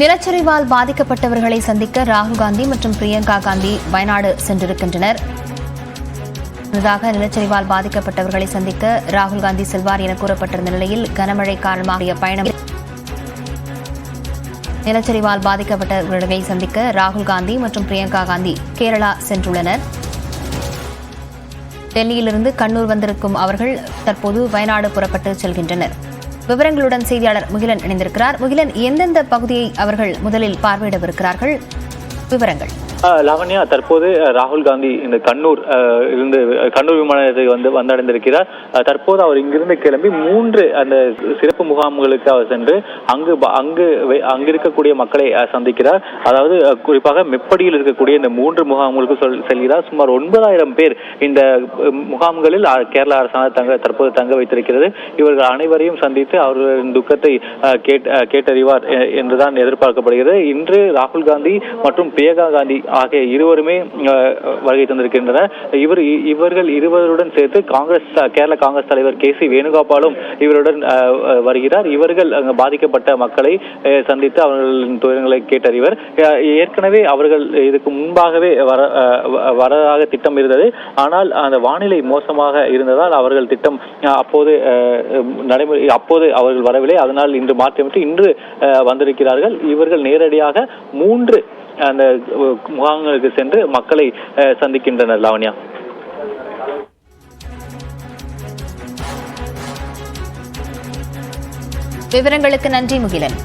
நிலச்சரிவால் பாதிக்கப்பட்டவர்களை சந்திக்க ராகுல் காந்தி மற்றும் பிரியங்கா காந்தி வயநாடு சென்றிருக்கின்றனர். முன்னதாக நிலச்சரிவால் பாதிக்கப்பட்டவர்களை சந்திக்க ராகுல் காந்தி செல்வார் என கூறப்பட்டிருந்த நிலையில் கனமழை காரணமாக பயணம் நிலச்சரிவால் பாதிக்கப்பட்டவர்களை சந்திக்க ராகுல் காந்தி மற்றும் பிரியங்கா காந்தி கேரளா சென்றுள்ளனர். டெல்லியிலிருந்து கண்ணூர் வந்திருக்கும் அவர்கள் தற்போது வயநாடு புறப்பட்டு செல்கின்றனர். விவரங்களுடன் செய்தியாளர் முகிலன் இணைந்திருக்கிறார். முகிலன், எந்தெந்த பகுதியை அவர்கள் முதலில் பார்வையிடவிருக்கிறார்கள்? விவரங்கள். லாவண்யா, தற்போது ராகுல் காந்தி இந்த கண்ணூர் விமான நிலையத்தை வந்தடைந்திருக்கிறார். தற்போது அவர் இங்கிருந்து கிளம்பி 3 அந்த சிறப்பு முகாம்களுக்கு அவர் சென்று அங்கு இருக்கக்கூடிய மக்களை சந்திக்கிறார். அதாவது குறிப்பாக மெப்படியில் இருக்கக்கூடிய இந்த 3 முகாம்களுக்கு செல்கிறார். சுமார் 9000 பேர் இந்த முகாம்களில் கேரள அரசாங்கம் தற்போது தங்க வைத்திருக்கிறது. இவர்கள் அனைவரையும் சந்தித்து அவர்களின் துக்கத்தை கேட்டறிவார் என்றுதான் எதிர்பார்க்கப்படுகிறது. இன்று ராகுல் காந்தி மற்றும் பிரியங்கா காந்தி ஆகிய இருவருமே வருகை தந்திருக்கின்றனர். இவர்கள் இருவருடன் சேர்த்து கேரள காங்கிரஸ் தலைவர் KC வேணுகோபாலும் இவருடன் வருகிறார். இவர்கள் பாதிக்கப்பட்ட மக்களை சந்தித்து அவர்களின் துயரங்களை கேட்டறிவர். ஏற்கனவே அவர்கள் இதுக்கு முன்பாகவே வரதாக திட்டம் இருந்தது. ஆனால் அந்த வானிலை மோசமாக இருந்ததால் அவர்கள் திட்டம் அப்போது அவர்கள் வரவில்லை. அதனால் இன்று மாற்றிவிட்டு இன்று வந்திருக்கிறார்கள். இவர்கள் நேரடியாக 3 அந்த முகாம்களுக்கு சென்று மக்களை சந்திக்கின்றனர். லாவண்யா, விவரங்களுக்கு நன்றி முகிலன்.